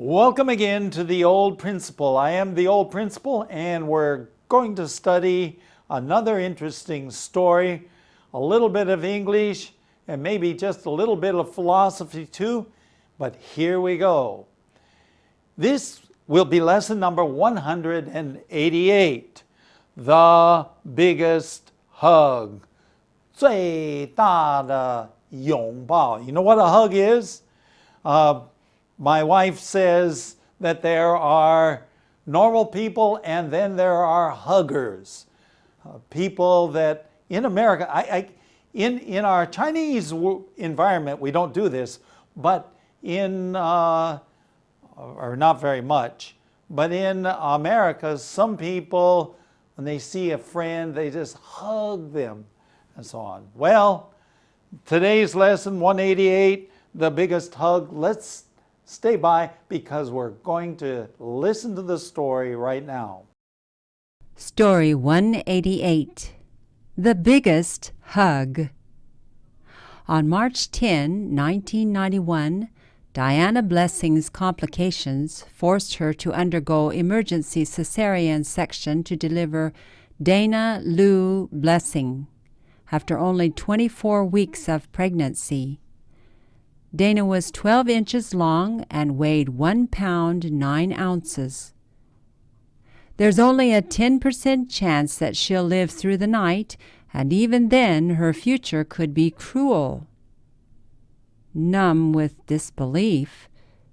Welcome again to the Old Principal. I am the Old Principal, and we're going to study another interesting story, a little bit of English, and maybe just a little bit of philosophy too. But here we go. This will be lesson number 188, The Biggest Hug. 最大的拥抱. You know what a hug is? My wife says that there are normal people and then there are huggers. People that in America, in our Chinese environment, we don't do this, but or not very much, but in America, some people, when they see a friend, they just hug them and so on. Well, today's lesson 188, The Biggest Hug. Let's stay by because we're going to listen to the story right now. Story 188, The Biggest Hug. On March 10, 1991, Diana Blessing's complications forced her to undergo emergency cesarean section to deliver Dana Lou Blessing after only 24 weeks of pregnancy. Dana was 12 inches long and weighed 1 pound 9 ounces. There's only a 10% chance that she'll live through the night, and even then her future could be cruel. Numb with disbelief,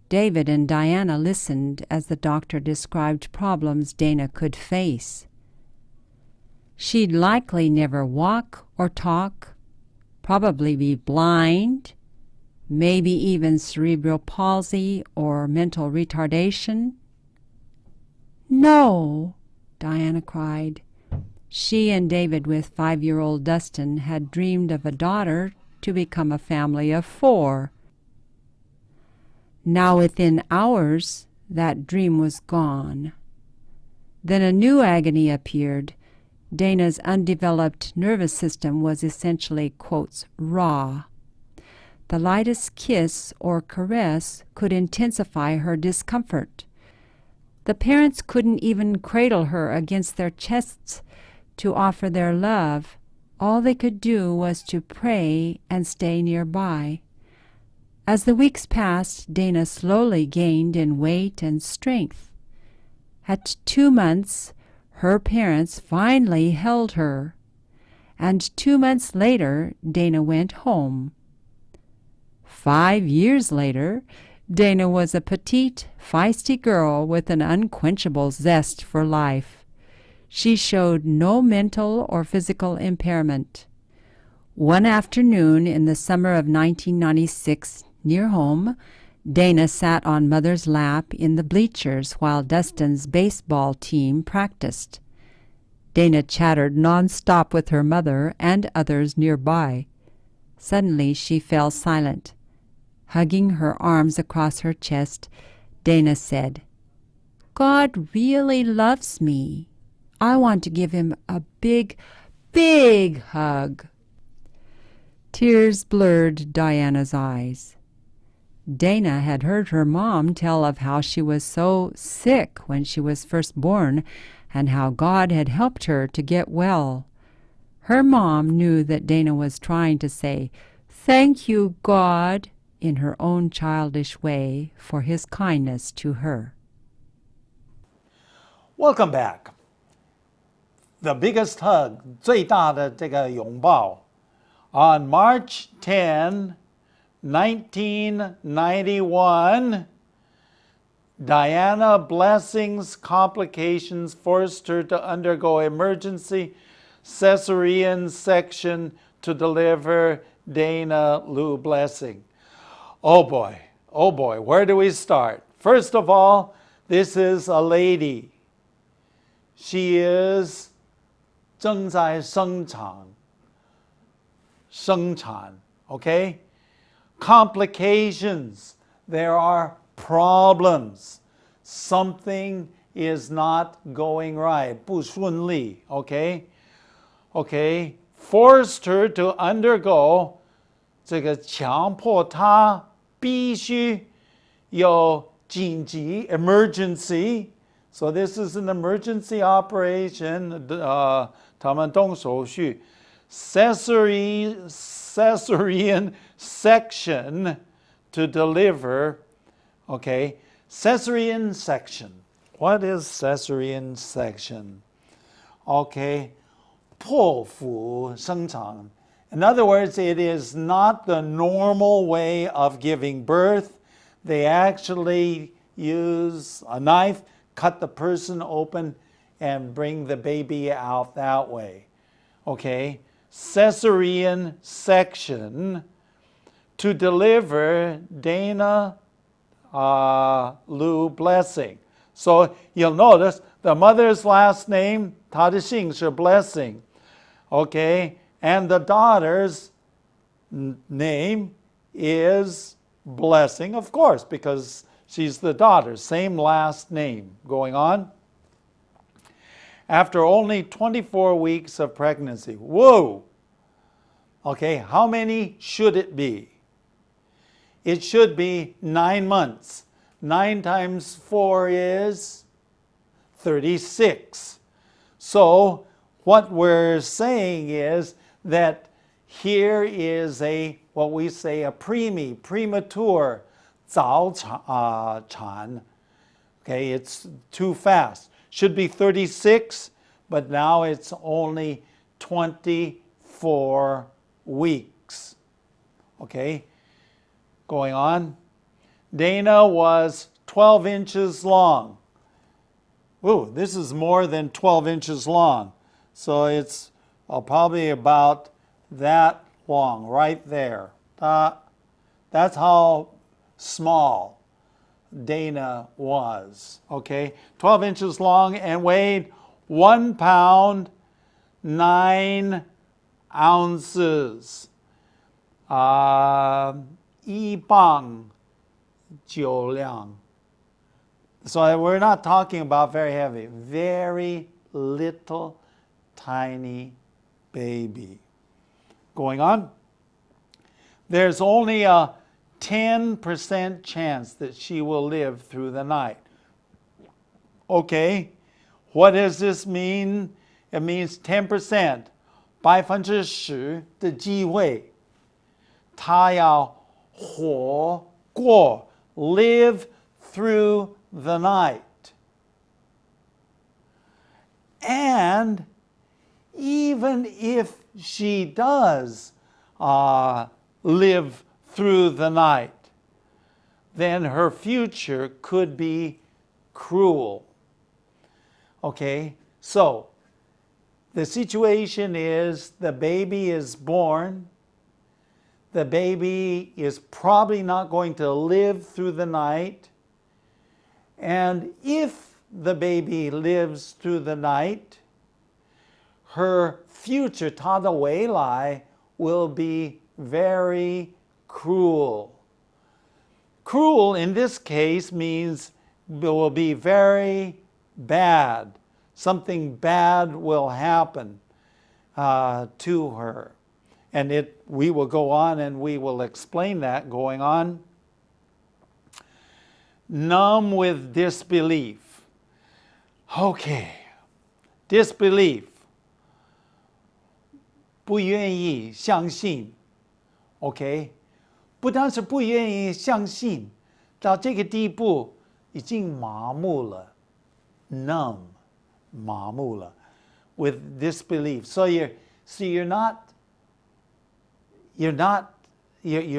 David and Diana listened as the doctor described problems Dana could face. She'd likely never walk or talk, probably be blind, maybe even cerebral palsy or mental retardation. No, Diana cried. She and David with 5-year-old Dustin had dreamed of a daughter to become a family of 4. Now within hours, that dream was gone. Then a new agony appeared. Dana's undeveloped nervous system was essentially, quotes, raw. The lightest kiss or caress could intensify her discomfort. The parents couldn't even cradle her against their chests to offer their love. All they could do was to pray and stay nearby. As the weeks passed, Dana slowly gained in weight and strength. At 2 months, her parents finally held her, and 2 months later, Dana went home. 5 years later, Dana was a petite, feisty girl with an unquenchable zest for life. She showed no mental or physical impairment. One afternoon in the summer of 1996, near home, Dana sat on Mother's lap in the bleachers while Dustin's baseball team practiced. Dana chattered nonstop with her mother and others nearby. Suddenly she fell silent. Hugging her arms across her chest, Dana said, "God really loves me. I want to give him a big, big hug." Tears blurred Diana's eyes. Dana had heard her mom tell of how she was so sick when she was first born and how God had helped her to get well. Her mom knew that Dana was trying to say, "Thank you, God," in her own childish way for his kindness to her. Welcome back. The Biggest Hug, 最大的这个拥抱. On March 10, 1991, Diana Blessing's complications forced her to undergo emergency cesarean section to deliver Dana Lou Blessing. Oh boy, where do we start? First of all, this is a lady. She is 正在生产, okay? Complications, there are problems. Something is not going right, 不顺利, okay? Forced her to undergo 这个强迫她必须有紧急 emergency. So this is an emergency operation. 他们动手术 cesarean section to deliver. Okay, cesarean section. What is cesarean section? Okay, 剖腹生产. In other words, it is not the normal way of giving birth. They actually use a knife, cut the person open, and bring the baby out that way. Okay, cesarean section to deliver Dana Lu Blessing. So you'll notice the mother's last name, 她的姓是 Blessing. Okay, and the daughter's name is Blessing, of course, because she's the daughter, same last name. Going on. After only 24 weeks of pregnancy. Whoa! Okay, how many should it be? It should be 9 months. 9 times 4 is 36. So what we're saying is that here is what we say a premature 早产. Okay, it's too fast. Should be 36, but now it's only 24 weeks. Okay, going on. Dana was 12 inches long. Ooh, this is more than 12 inches long. So it's probably about that long, right there. That's how small Dana was. Okay, 12 inches long and weighed 1 pound 9 ounces. 1磅9两. So we're not talking about very heavy, very little, tiny baby. Going on. There's only a 10% chance that she will live through the night. Okay, what does this mean? It means 10%, 10%的机会，她要活过 live through the night. And even if she does live through the night, then her future could be cruel. Okay, so the situation is the baby is born. The baby is probably not going to live through the night. And if the baby lives through the night, her future, 她的未来, will be very cruel. Cruel in this case means it will be very bad. Something bad will happen to her. And we will go on and we will explain that going on. Numb with disbelief. Okay, disbelief. 不愿意相信 OK， 不单是不愿意相信，到这个地步已经麻木了 numb 麻木了 with disbelief. So you're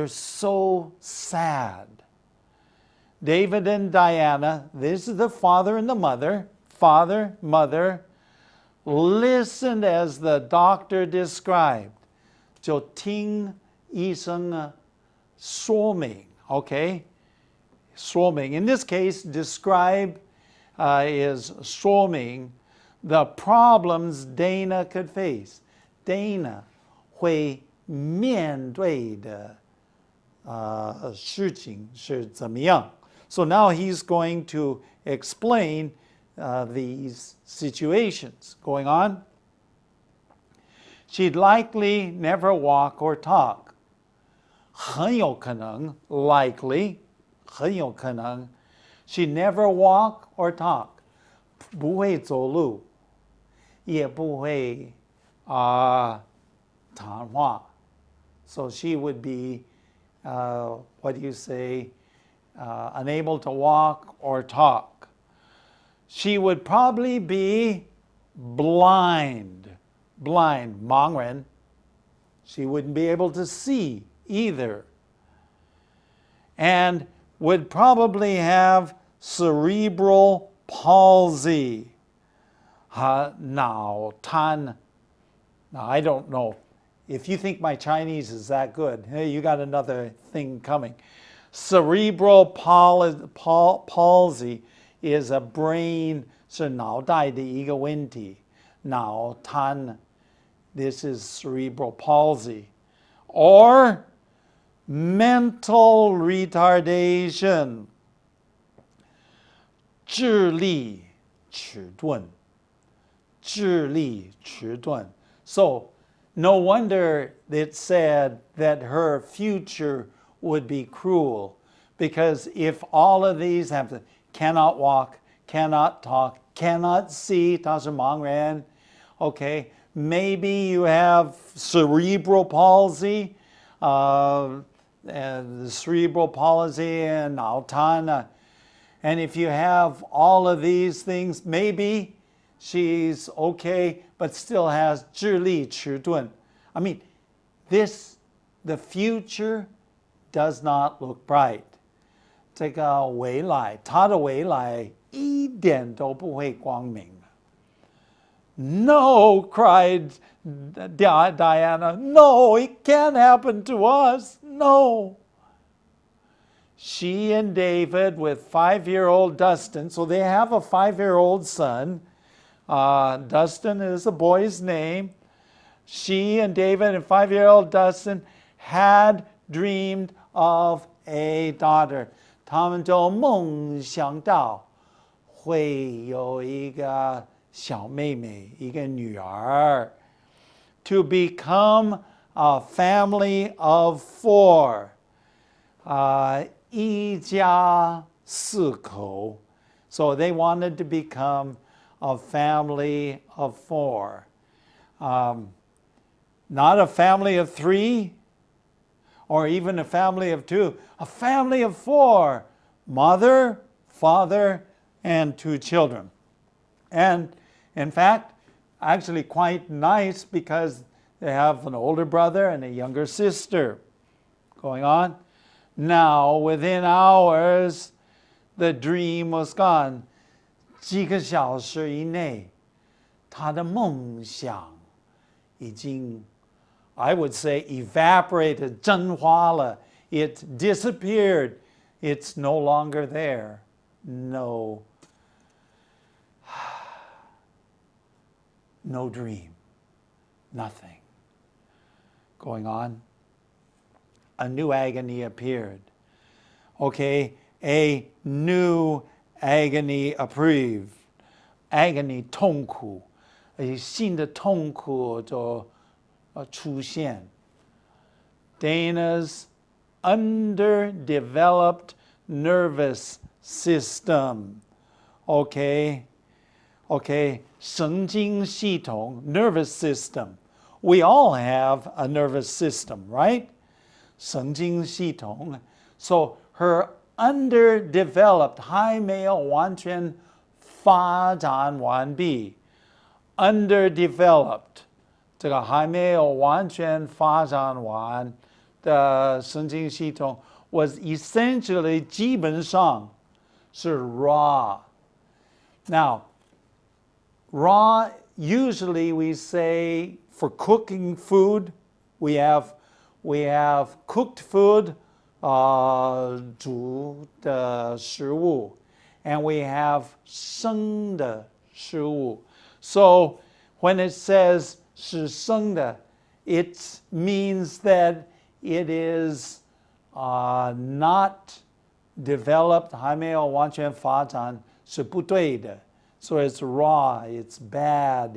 so sad. David and Diana, this is the father and the mother, mother, listened as the doctor described. 就听医生说明 okay? 说明 in this case, describe is 说明 the problems Dana could face. Dana 会面对的事情是怎么样 So now he's going to explain these situations. Going on. She'd likely never walk or talk. 很有可能 likely 很有可能 She never walk or talk. 不会走路，也不会谈话。So she would be, what do you say, unable to walk or talk. She would probably be blind, 盲人. She wouldn't be able to see either. And would probably have cerebral palsy. 脑瘫. Now, I don't know. If you think my Chinese is that good, hey, you got another thing coming. Cerebral palsy is a brain, 是脑袋的一个问题。脑瘫. This is cerebral palsy. Or mental retardation. 智力迟钝. 智力迟钝. So, no wonder it said that her future would be cruel, because if all of these happen, cannot walk, cannot talk, cannot see, 她是盲人, okay, maybe you have cerebral palsy, and the cerebral palsy and 脑瘫, and if you have all of these things, maybe she's okay, but still has 智力迟钝. I mean, the future does not look bright. 这个未来，她的未来一点都不会光明。No, cried Diana. No, it can't happen to us. No. She and David with 5-year-old Dustin, so they have a 5-year-old son. Dustin is a boy's name. She and David and 5-year-old Dustin had dreamed of a daughter. 他们就梦想到会有一个小妹妹，一个女儿。To become a family of 4. 一家四口. So they wanted to become a family of 4. Not a family of 3 or even a family of 2, a family of 4. Mother, father, and 2 children. And in fact, actually quite nice because they have an older brother and a younger sister. Going on. Now, within hours, the dream was gone. 几个小时以内，她的梦想已经 I would say evaporated, 蒸发了. It disappeared. It's no longer there. No dream. Nothing. Going on. A new agony appeared. Okay, a new agony appeared. Agony, 痛苦，新的痛苦就出现. Dana's underdeveloped nervous system. Okay, 神经系统, nervous system. We all have a nervous system, right? 神经系统. So her underdeveloped, 还没有完全发展完毕. Underdeveloped. 这个还没有完全发展完的神经系统 was essentially 基本上是 raw. Now, raw, usually we say for cooking food, we have cooked food, 煮的食物, and we have 生的食物. So when it says 是生的, it means that it is not developed, 还没有完全发展，是不对的. So it's raw, it's bad,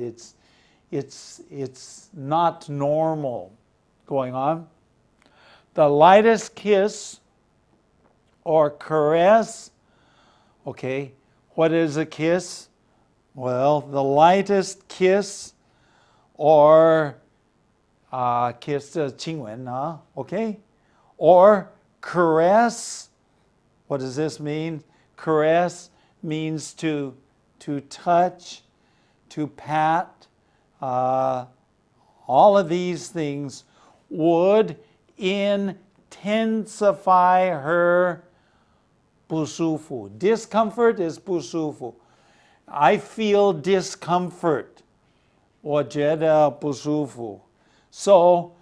it's not normal. Going on. The lightest kiss or caress Okay, what is a kiss? Well, the lightest kiss or kiss 亲吻 okay? Or caress. What does this mean? Caress means to touch, to pat. All of these things would intensify her 不舒服. Discomfort is 不舒服. I feel discomfort. 我觉得不舒服. So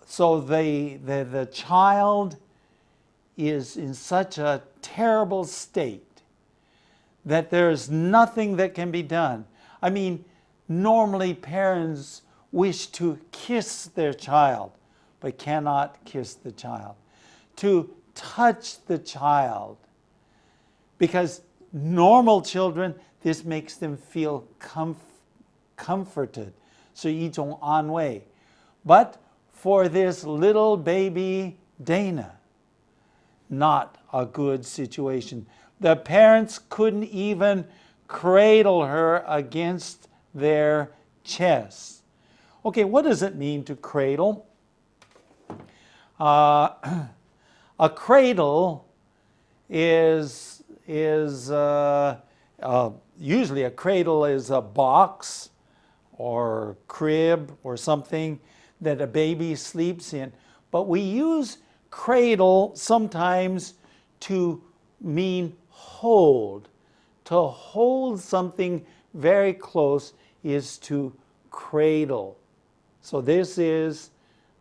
the child is in such a terrible state that there's nothing that can be done. I mean, normally parents wish to kiss their child, but cannot kiss the child. To touch the child. Because normal children, this makes them feel comforted. 是一种安慰. But for this little baby Dana, not a good situation. The parents couldn't even cradle her against their chest. Okay, what does it mean to cradle? A cradle is usually a cradle is a box or crib or something that a baby sleeps in. But we use cradle sometimes to mean hold. To hold something very close is to cradle. So this is,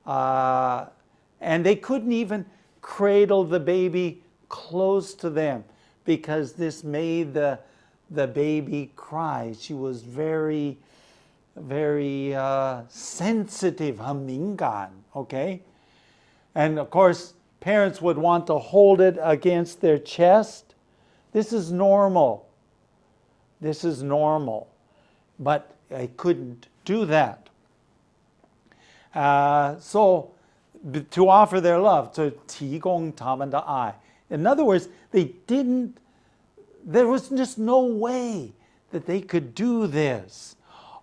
and they couldn't even cradle the baby close to them because this made the baby cry. She was very, very sensitive, 很敏感, okay? And of course, parents would want to hold it against their chest. This is normal. This is normal. But I couldn't do that. So, to offer their love, 就提供他们的爱. In other words, there was just no way that they could do this.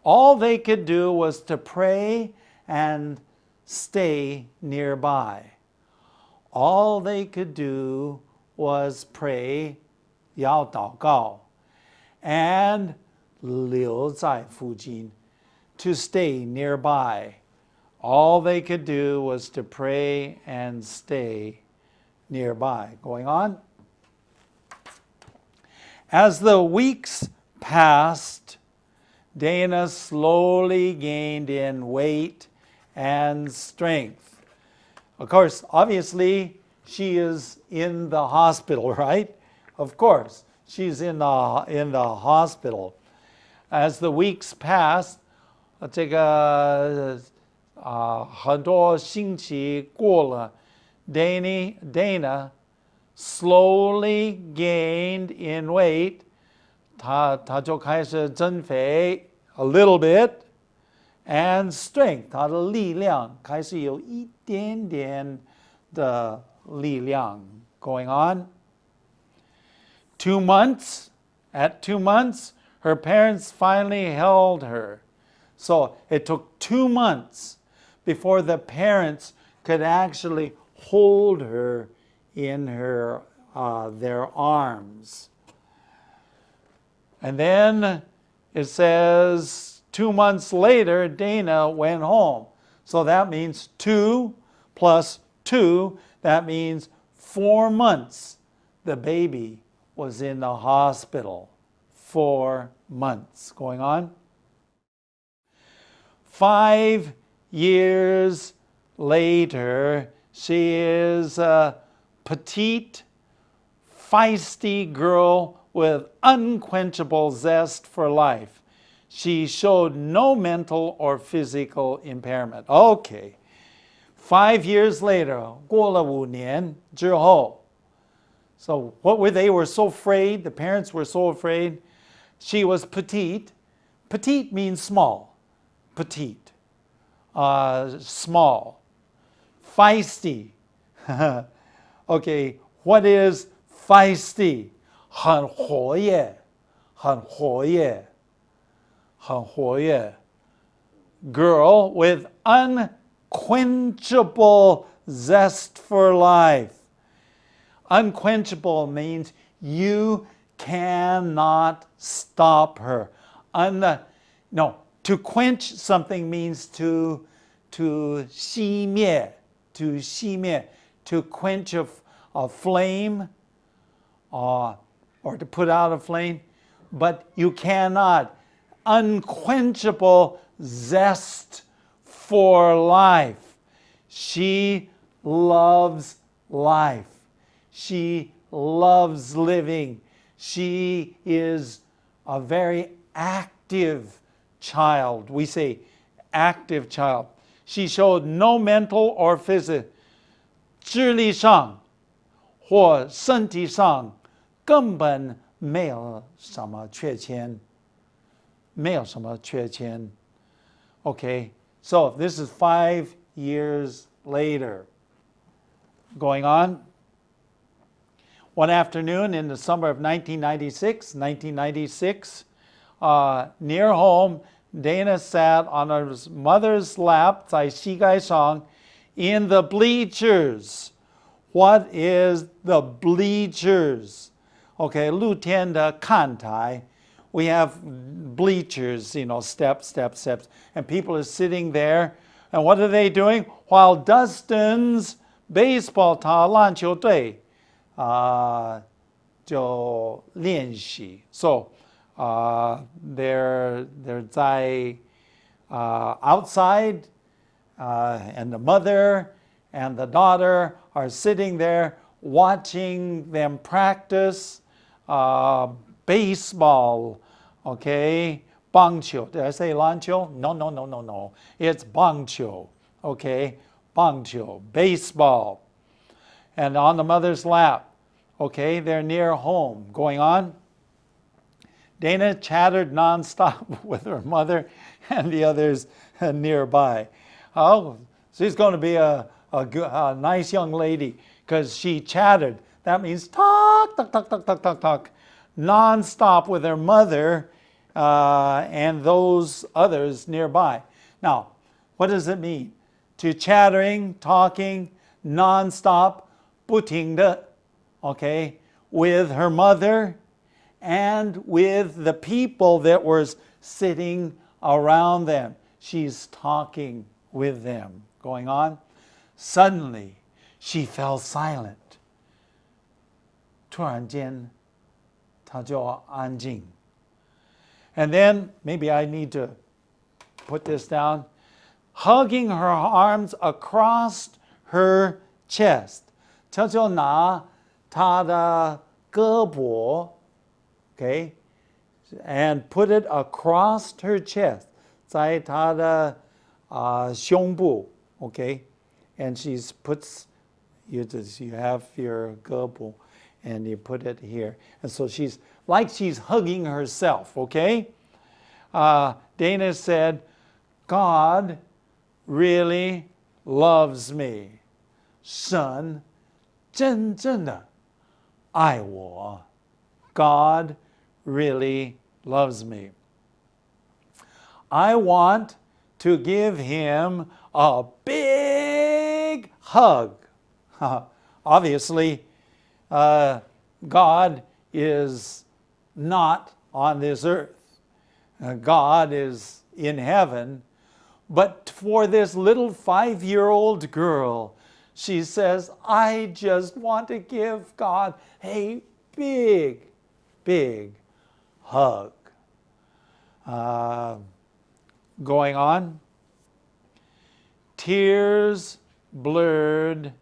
All they could do was to pray and stay nearby. All they could do was pray, 要祷告, and 留在附近, to stay nearby. All they could do was to pray and stay nearby. Going on. As the weeks passed, Dana slowly gained in weight and strength. Of course, obviously, she is in the hospital, right? Of course, she's in the hospital. As the weeks passed, 这个很多星期过了, Dana slowly gained in weight. 她就开始增肥 a little bit, and strength. 她的力量开始有一点点的力量 going on. 2 months. At 2 months, her parents finally held her. So it took 2 months before the parents could actually hold her in their arms. And then it says 2 months later, Dana went home. So that means 2 plus 2, that means 4 months the baby was in the hospital. 4 months. Going on. 5 years later, she is a petite, feisty girl with unquenchable zest for life. She showed no mental or physical impairment. Okay. 5 years later, 过了5年之后. So they were so afraid, the parents were so afraid. She was petite. Petite means small. Petite. Small. Feisty. Okay, what is feisty? 很活跃，很活跃，很活跃。Girl with unquenchable zest for life. Unquenchable means you cannot stop her. No, to quench something means to 熄灭, to 熄灭, to quench a flame or to put out a flame, but you cannot. Unquenchable zest for life. She loves life. She loves living. She is a very active child. We say active child. She showed no mental or physical 智力上或身体上根本没有什么缺陷，没有什么缺陷。Okay, so this is 5 years later. Going on. One afternoon in the summer of 1996, near home, Dana sat on her mother's lap, 在膝盖上, in the bleachers. What is the bleachers? Okay, 露天的看台. We have bleachers, steps, and people are sitting there. And what are they doing? While Dustin's baseball 他篮球队就练习. So they're outside, and the mother and the daughter are sitting there watching them practice baseball. Okay, 棒球. Did I say 篮球? No. It's 棒球. Okay, 棒球, baseball. And on the mother's lap. Okay, they're near home. Going on. Dana chattered nonstop with her mother and the others nearby. Oh, she's going to be a nice young lady because she chattered. That means talk, nonstop with her mother and those others nearby. Now, what does it mean? To chattering, talking, nonstop, 不停的, okay, with her mother and with the people that were sitting around them. She's talking with them. Going on. Suddenly, she fell silent. 突然间, 她就安静. And then, maybe I need to put this down. Hugging her arms across her chest. 她就拿她的胳膊, okay, and put it across her chest. 在她的胸部, okay, and she puts, you have your胳膊, and you put it here. And so she's hugging herself, okay? Dana said, God really loves me. 神真正的爱我. God really loves me. I want to give him a big hug. Obviously, God is not on this earth. God is in heaven. But for this little 5-year-old girl, she says, I just want to give God a big, big hug. Going on. Tears blurred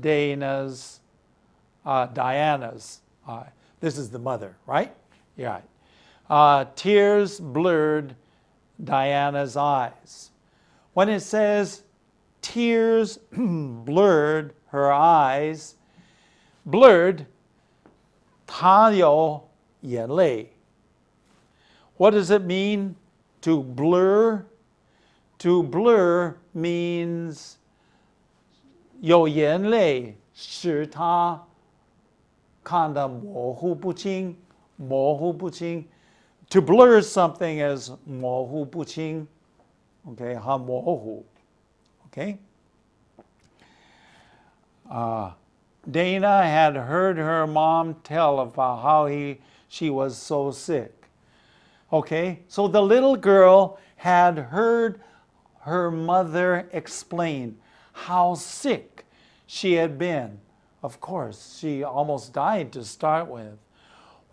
Diana's eye. This is the mother, right? Yeah. Tears blurred Diana's eyes. When it says tears blurred her eyes, blurred, 她有眼泪. What does it mean to blur? To blur means 有眼泪使她看得模糊不清，模糊不清。To blur something as 模糊不清 ，OK， 很模糊 ，OK。Dana had heard her mom tell about how she was so sick. Okay, so the little girl had heard her mother explain how sick she had been. Of course, she almost died to start with.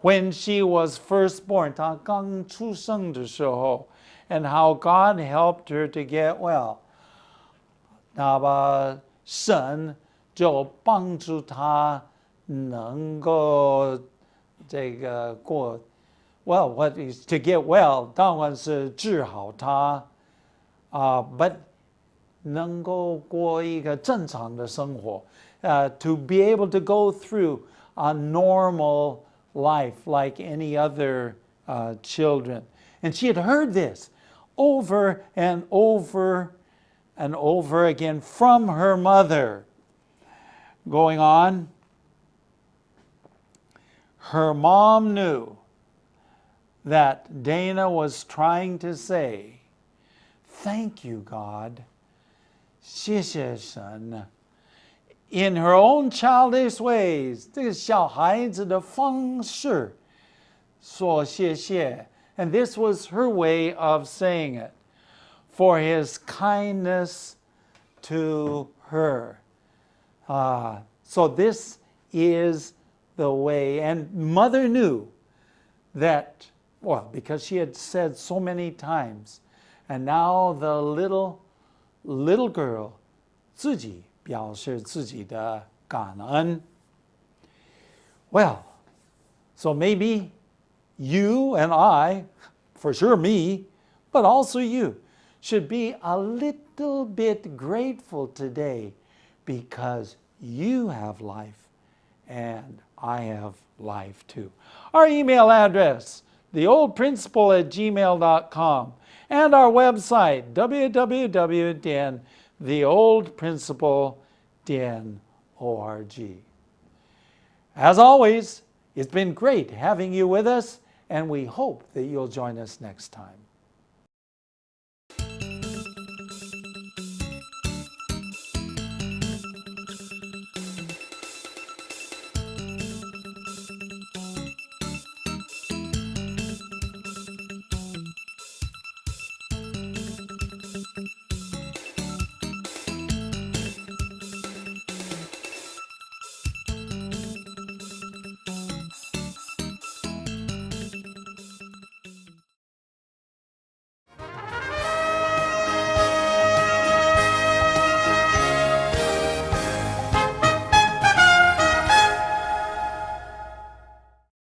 When she was first born, 她刚出生的时候, and how God helped her to get well. 那么神就帮助她能够这个过 Well, what is to get well? 当然是治好它，but 能够过一个正常的生活，to be able to go through a normal life like any other children. And she had heard this over and over and over again from her mother. Going on, her mom knew that Dana was trying to say, "Thank you, God." 谢谢神 In her own childish ways, 这个小孩子的方式说谢谢 And this was her way of saying it. For his kindness to her. So this is the way. And mother knew that, well, because she had said so many times. And now the little girl 自己表示自己的感恩. Well, so maybe you and I, for sure me, but also you, should be a little bit grateful today because you have life and I have life too. Our email address, theoldprinciple@gmail.com, and our website, www.theoldprinciple.org. As always, it's been great having you with us, and we hope that you'll join us next time.